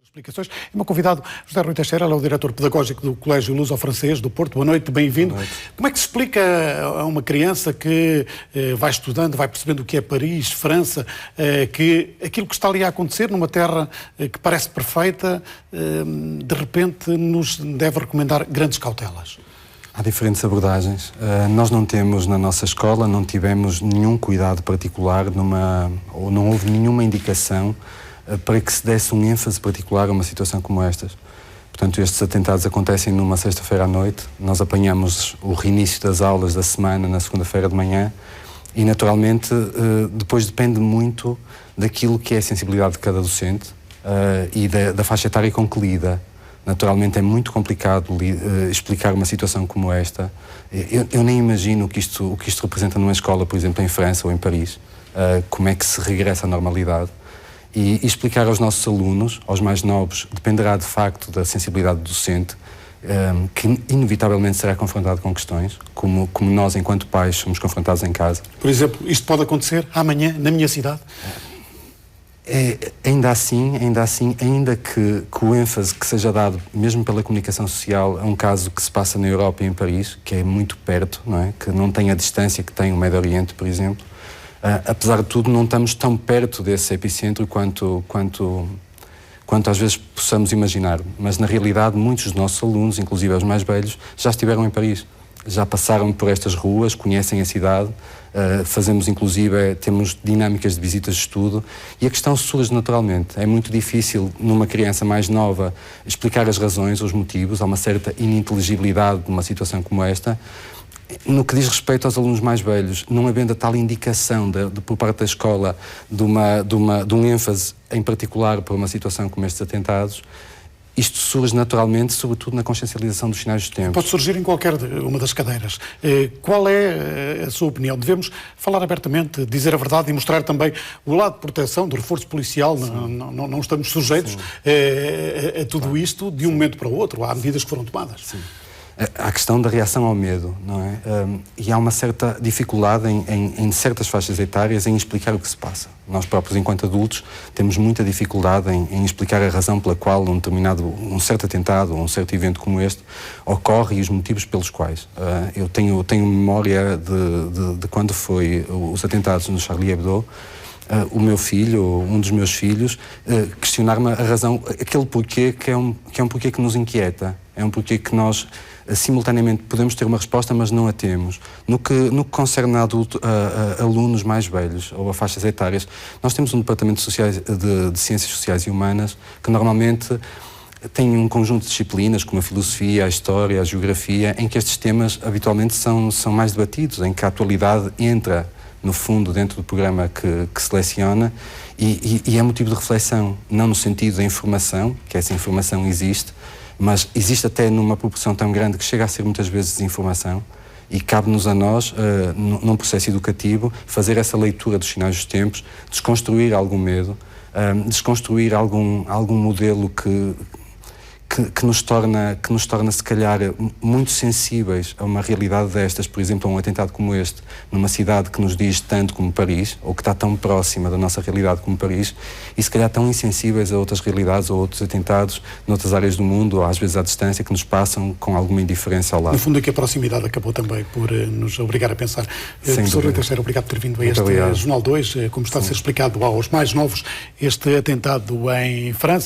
Explicações. E o meu convidado, José Rui Teixeira, ele é o diretor pedagógico do Colégio Luso-Francês do Porto. Boa noite, bem-vindo. Como é que se explica a uma criança que vai estudando, vai percebendo o que é Paris, França, que aquilo que está ali a acontecer numa terra que parece perfeita, de repente nos deve recomendar grandes cautelas? Há diferentes abordagens. Nós não temos na nossa escola, não tivemos nenhum cuidado particular ou não houve nenhuma indicação para que se desse um ênfase particular a uma situação como estas. Portanto, estes atentados acontecem numa sexta-feira à noite, nós apanhamos o reinício das aulas da semana na segunda-feira de manhã e, naturalmente, depois depende muito daquilo que é a sensibilidade de cada docente e da faixa etária com que lida. Naturalmente é muito complicado explicar uma situação como esta. Eu nem imagino o que isto representa numa escola, por exemplo, em França ou em Paris, como é que se regressa à normalidade. E explicar aos nossos alunos, aos mais novos, dependerá de facto da sensibilidade do docente, que inevitavelmente será confrontado com questões, como nós, enquanto pais, somos confrontados em casa. Por exemplo, isto pode acontecer amanhã na minha cidade? Ainda que o ênfase que seja dado, mesmo pela comunicação social, a um caso que se passa na Europa e em Paris, que é muito perto, não é? Que não tem a distância que tem o Médio Oriente, por exemplo, apesar de tudo, não estamos tão perto desse epicentro quanto às vezes possamos imaginar. Mas, na realidade, muitos dos nossos alunos, inclusive os mais velhos, já estiveram em Paris. Já passaram por estas ruas, conhecem a cidade, temos dinâmicas de visitas de estudo e a questão surge naturalmente. É muito difícil, numa criança mais nova, explicar as razões, os motivos, há uma certa ininteligibilidade de uma situação como esta. No que diz respeito aos alunos mais velhos, não havendo a tal indicação por parte da escola de um ênfase em particular para uma situação como estes atentados, isto surge naturalmente, sobretudo na consciencialização dos sinais do tempo. Pode surgir em qualquer uma das cadeiras. Qual é a sua opinião? Devemos falar abertamente, dizer a verdade e mostrar também o lado de proteção, do reforço policial. Não estamos sujeitos a tudo isto de um momento para o outro. Há medidas que foram tomadas. Sim. Há a questão da reação ao medo, não é? E há uma certa dificuldade em certas faixas etárias em explicar o que se passa. Nós próprios, enquanto adultos, temos muita dificuldade em explicar a razão pela qual um certo atentado, um certo evento como este, ocorre e os motivos pelos quais. Eu tenho memória de quando foi os atentados no Charlie Hebdo. O meu filho, um dos meus filhos, questionar-me a razão, aquele porquê que é um porquê que nos inquieta, é um porquê que nós simultaneamente podemos ter uma resposta, mas não a temos. No que concerne a alunos mais velhos ou a faixas etárias, nós temos um departamento de Ciências Sociais e Humanas que normalmente tem um conjunto de disciplinas, como a filosofia, a história, a geografia, em que estes temas habitualmente são mais debatidos, em que a atualidade entra no fundo, dentro do programa que seleciona, e é motivo de reflexão, não no sentido da informação, que essa informação existe, mas existe até numa proporção tão grande que chega a ser muitas vezes desinformação, e cabe-nos a nós, num processo educativo, fazer essa leitura dos sinais dos tempos, desconstruir algum medo, desconstruir algum modelo que nos torna, se calhar, muito sensíveis a uma realidade destas, por exemplo, a um atentado como este, numa cidade que nos diz tanto como Paris, ou que está tão próxima da nossa realidade como Paris, e se calhar tão insensíveis a outras realidades ou outros atentados noutras áreas do mundo, ou às vezes à distância, que nos passam com alguma indiferença ao lado. No fundo, é que a proximidade acabou também por nos obrigar a pensar. Professor Rui Teixeira, obrigado por ter vindo a este Jornal 2. Como está a ser explicado aos mais novos, este atentado em França,